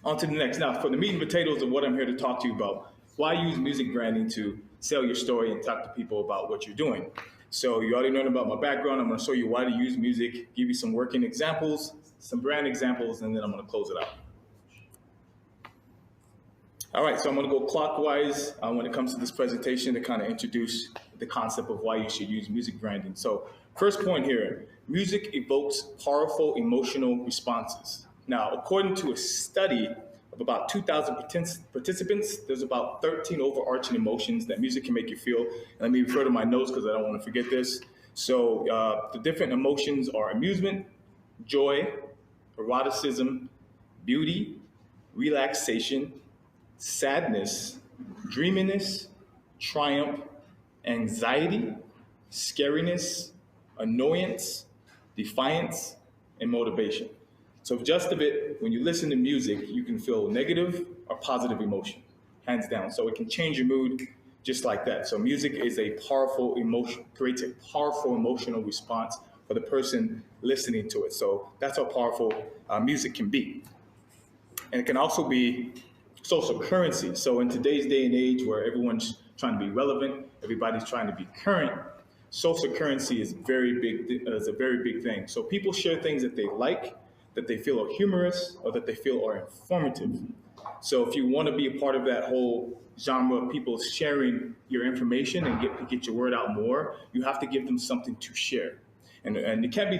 On to the next. Now, for the meat and potatoes of what I'm here to talk to you about, why use music branding to sell your story and talk to people about what you're doing. So you already learned about my background. I'm going to show you why to use music, give you some working examples, some brand examples, and then I'm going to close it out. All right, so I'm going to go clockwise when it comes to this presentation to kind of introduce the concept of why you should use music branding. So first point here, music evokes powerful emotional responses. Now, according to a study of about 2,000 participants, there's about 13 overarching emotions that music can make you feel. And let me refer to my notes because I don't want to forget this. So the different emotions are amusement, joy, eroticism, beauty, relaxation, sadness, dreaminess, triumph, anxiety, scariness, annoyance, defiance, and motivation. So just a bit, when you listen to music, you can feel negative or positive emotion, hands down. So it can change your mood just like that. So music is a powerful emotion, creates a powerful emotional response for the person listening to it. So that's how powerful music can be. And it can also be social currency. So in today's day and age where everyone's trying to be relevant, everybody's trying to be current, social currency is a very big thing. So people share things that they like, that they feel are humorous, or that they feel are informative. So if you want to be a part of that whole genre of people sharing your information and get your word out more, you have to give them something to share. And it can't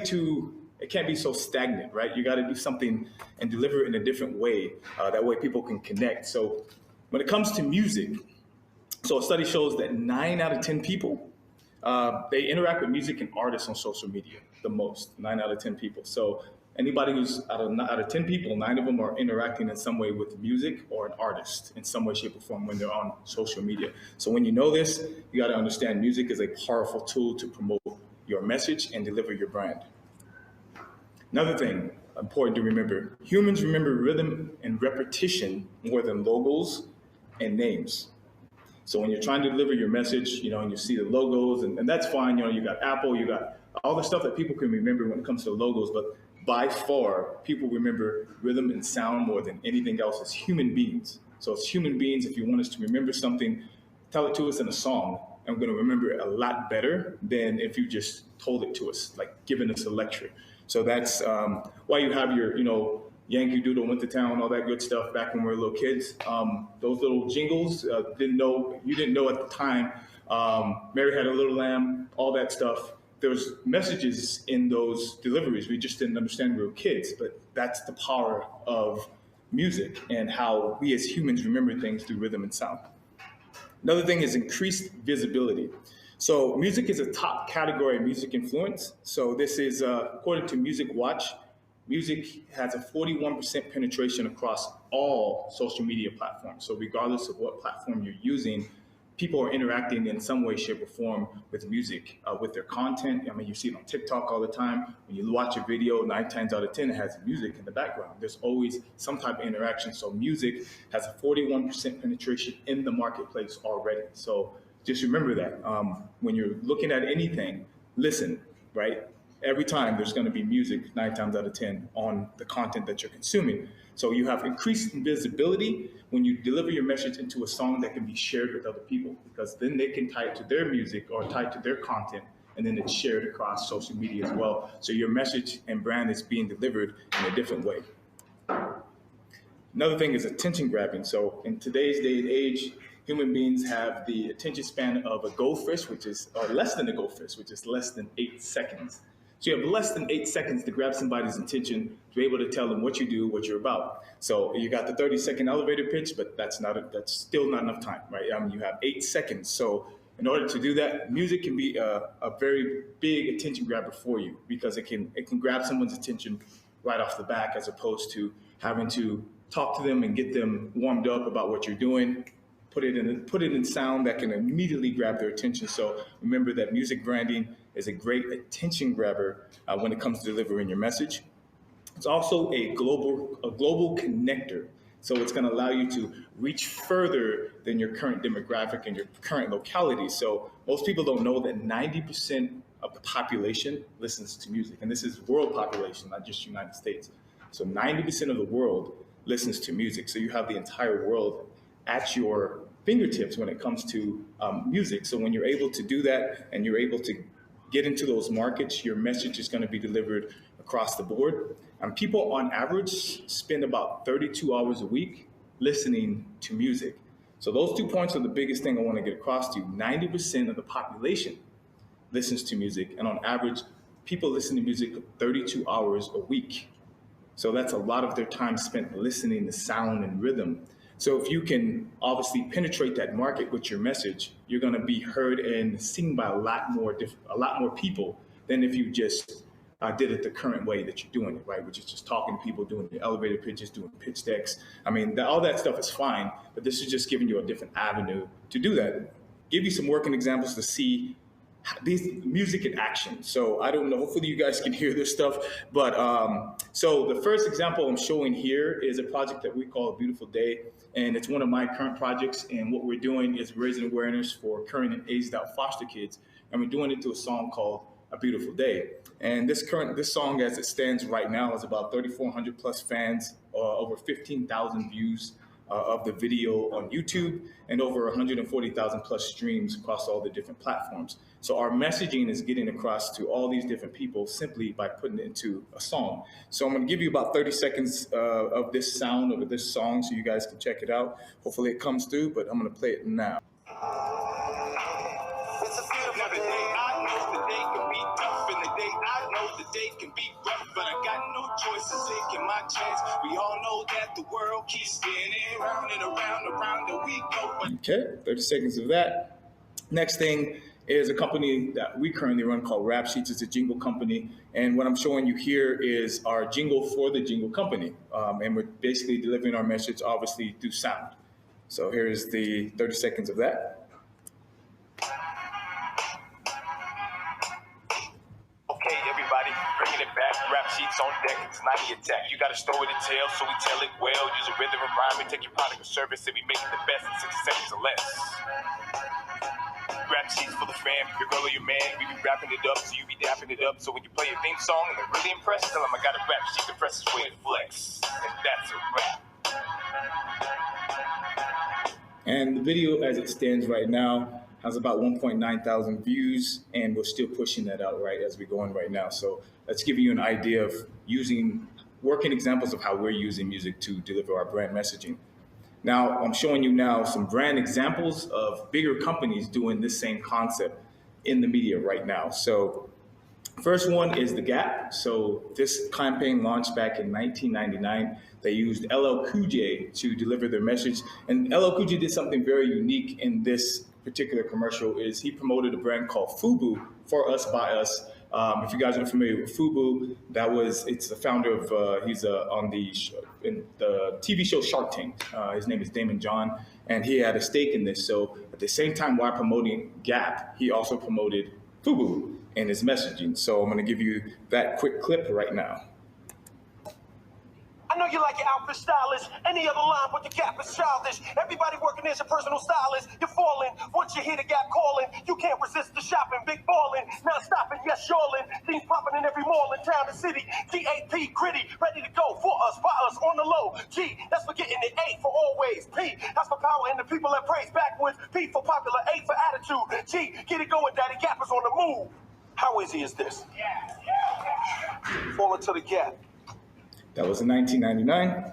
be so stagnant, right? You got to do something and deliver it in a different way. That way people can connect. So when it comes to music, so a study shows that 9 out of 10 people, they interact with music and artists on social media the most, 9 out of 10 people. So anybody who's out of 10 people, 9 of them are interacting in some way with music or an artist in some way, shape, or form when they're on social media. So when you know this, you got to understand music is a powerful tool to promote your message and deliver your brand. Another thing important to remember, humans remember rhythm and repetition more than logos and names. So when you're trying to deliver your message, and you see the logos, and that's fine, you got Apple, you got all the stuff that people can remember when it comes to logos, but by far, people remember rhythm and sound more than anything else as human beings. So as human beings, if you want us to remember something, tell it to us in a song, and we're going to remember it a lot better than if you just told it to us, like giving us a lecture. So that's why you have your, Yankee Doodle went to town, all that good stuff back when we were little kids. Those little jingles, you didn't know at the time. Mary Had a Little Lamb, all that stuff. There was messages in those deliveries. We just didn't understand we were kids, but that's the power of music and how we as humans remember things through rhythm and sound. Another thing is increased visibility. So music is a top category of music influence. So this is, according to Music Watch, music has a 41% penetration across all social media platforms. So regardless of what platform you're using, people are interacting in some way, shape, or form with music, with their content. I mean, you see it on TikTok all the time. When you watch a video, 9 times out of 10, it has music in the background. There's always some type of interaction. So music has a 41% penetration in the marketplace already. So just remember that when you're looking at anything, listen, right? Every time there's going to be music 9 times out of 10 on the content that you're consuming. So you have increased visibility when you deliver your message into a song that can be shared with other people, because then they can tie it to their music or tie it to their content, and then it's shared across social media as well. So your message and brand is being delivered in a different way. Another thing is attention grabbing. So in today's day and age, human beings have the attention span of a goldfish, or less than a goldfish, which is less than 8 seconds. So you have less than 8 seconds to grab somebody's attention to be able to tell them what you do, what you're about. So you got the 30-second elevator pitch, but that's still not enough time, right? You have 8 seconds. So in order to do that, music can be a very big attention grabber for you, because it can grab someone's attention right off the back, as opposed to having to talk to them and get them warmed up about what you're doing. Put it in sound that can immediately grab their attention. So remember that music branding is a great attention grabber when it comes to delivering your message. It's also a global connector. So it's going to allow you to reach further than your current demographic and your current locality. So most people don't know that 90% of the population listens to music. And this is world population, not just United States. So 90% of the world listens to music. So you have the entire world at your fingertips when it comes to music. So when you're able to do that and you're able to get into those markets, your message is going to be delivered across the board. People on average spend about 32 hours a week listening to music. So those 2 points are the biggest thing I want to get across to you. 90% of the population listens to music, and on average, people listen to music 32 hours a week. So that's a lot of their time spent listening to sound and rhythm. So if you can obviously penetrate that market with your message, you're going to be heard and seen by a lot more people than if you just did it the current way that you're doing it, right? Which is just talking to people, doing the elevator pitches, doing pitch decks. I mean, all that stuff is fine, but this is just giving you a different avenue to do that. Give you some working examples to see these music in action. So I don't know, hopefully you guys can hear this stuff, but so the first example I'm showing here is a project that we call A Beautiful Day, and it's one of my current projects, and what we're doing is raising awareness for current and aged out foster kids, and we're doing it to a song called A Beautiful Day. And this song as it stands right now is about 3,400 plus fans, over 15,000 views of the video on YouTube, and over 140,000 plus streams across all the different platforms. So our messaging is getting across to all these different people simply by putting it into a song. So I'm going to give you about 30 seconds of this sound of this song so you guys can check it out. Hopefully it comes through, but I'm going to play it now. It's a beautiful day. I know the day can be tough, and the day I know the day can be rough, but I got no choice in taking my chance. We all know that the world keeps spinning round and around, and we go. Okay, 30 seconds of that. Next thing is a company that we currently run called Rap Sheets. It's a jingle company, and what I'm showing you here is our jingle for the jingle company, and we're basically delivering our message obviously through sound. So here's the 30 seconds of that. Okay, everybody, bringing it back. Rap Sheets on deck. It's 90 attack. You got a story to tell, so we tell it well. Use a rhythm and rhyme and take your product or service, and we make it the best in 60 seconds or less. Rap Sheets for the fam, your girl or your man. We be wrapping it up, so you be dapping it up. So when you play your theme song and they're really impressed, tell them I got a rap sheet to press his way to flex. And that's a rap. And the video as it stands right now has about 1.9 thousand views, and we're still pushing that out right as we're going right now. So let's give you an idea of working examples of how we're using music to deliver our brand messaging. Now, I'm showing you now some brand examples of bigger companies doing this same concept in the media right now. So first one is The Gap. So this campaign launched back in 1999. They used LL Cool J to deliver their message. And LL Cool J did something very unique in this particular commercial is he promoted a brand called FUBU, For Us, By Us. If you guys are familiar with FUBU, it's the founder of, he's on the TV show Shark Tank. His name is Damon John, and he had a stake in this. So at the same time while promoting Gap, he also promoted FUBU in his messaging. So I'm gonna give you that quick clip right now. I know you like your outfit stylish. Any other line but the Gap is childish. Everybody working as your personal stylist. You're falling. Once you hear the Gap calling, you can't resist the shopping. Big ballin', not stopping, yes, y'allin'. Things popping in every mall in town and city. GAP, gritty, ready to go. For us, by us, on the low. G, that's for getting it. A for always. P, that's for power and the people that praise backwards. P for popular. A for attitude. G, get it going, daddy. Gap is on the move. How easy is this? Fall into the Gap. That was in 1999.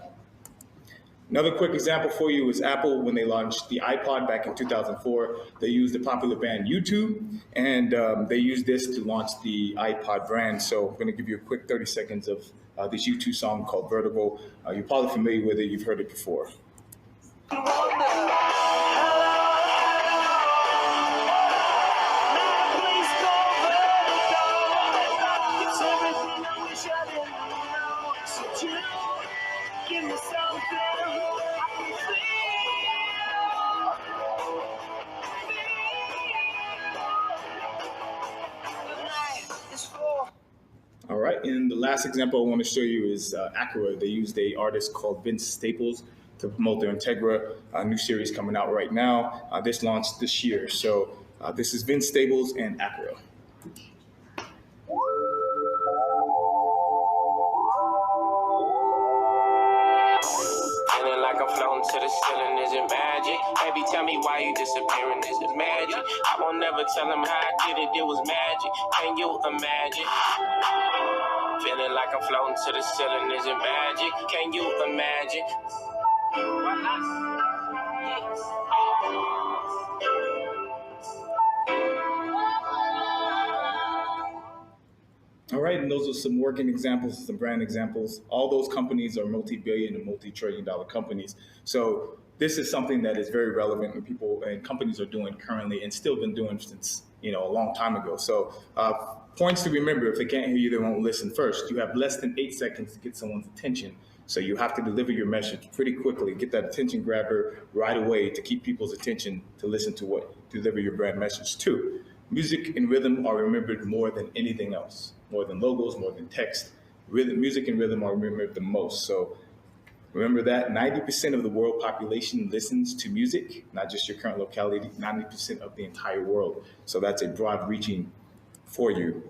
Another quick example for you is Apple when they launched the iPod back in 2004. They used the popular band U2, and they used this to launch the iPod brand. So I'm going to give you a quick 30 seconds of this U2 song called Vertigo. You're probably familiar with it. You've heard it before. All right, and the last example I want to show you is Acura. They used an artist called Vince Staples to promote their Integra new series coming out right now. This launched this year. So this is Vince Staples and Acura. to the ceiling, is it magic? Baby, tell me why you disappearing, is it magic? I won't never tell them how I did it, it was magic. Can you imagine? Feeling like I'm floating to the ceiling, is it magic? Can you imagine? All right, and those are some working examples, some brand examples. All those companies are multi-billion and multi-trillion-dollar companies. So this is something that is very relevant and people and companies are doing currently and still been doing since, a long time ago. So points to remember: if they can't hear you, they won't listen. First, you have less than 8 seconds to get someone's attention. So you have to deliver your message pretty quickly, get that attention grabber right away to keep people's attention to listen to deliver your brand message. 2, music and rhythm are remembered more than anything else, more than logos, more than text. Music and rhythm are remembered the most. So remember that 90% of the world population listens to music, not just your current locality, 90% of the entire world. So that's a broad reaching for you.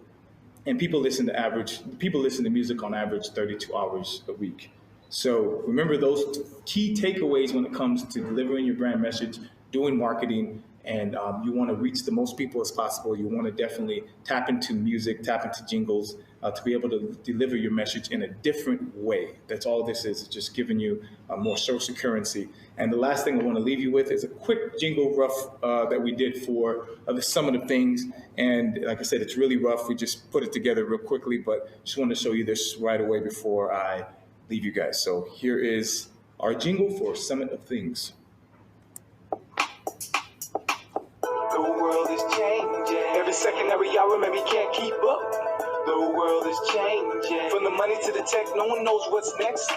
And people listen to music on average 32 hours a week. So remember those key takeaways when it comes to delivering your brand message, doing marketing, and you want to reach the most people as possible. You want to definitely tap into music, tap into jingles to be able to deliver your message in a different way. That's all this is, just giving you more social currency. And the last thing I want to leave you with is a quick jingle rough that we did for some of the things. And like I said, it's really rough. We just put it together real quickly, but just want to show you this right away before I leave you guys. So here is our jingle for Summit of Things. The world is changing. Every second, every hour, maybe can't keep up. The world is changing. From the money to the tech, no one knows what's next.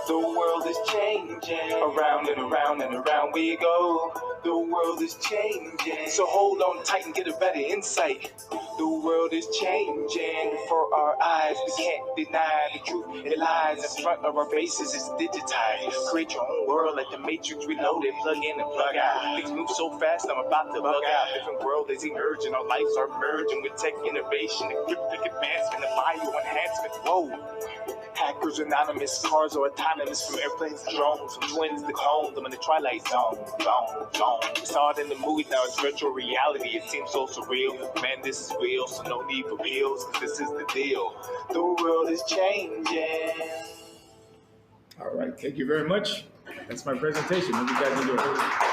The world is changing. Around and around and around we go. The world is changing. So hold on tight and get a better insight. The world is changing before our eyes. We can't deny the truth. It lies in front of our faces. It's digitized. Create your own world like the Matrix Reloaded. Plug in and plug out. Things move so fast, I'm about to bug out. Different world is emerging. Our lives are merging with tech innovation, the cryptic advancement, the bio enhancement. Whoa. Hackers anonymous, cars are autonomous, from airplanes to drones, from twins to clones. I'm in the twilight zone, zone. We saw it in the movie, now it's virtual reality. It seems so surreal. Man, this is real, so no need for bills, 'cause this is the deal. The world is changing. All right, thank you very much. That's my presentation. Hope you guys enjoyed it.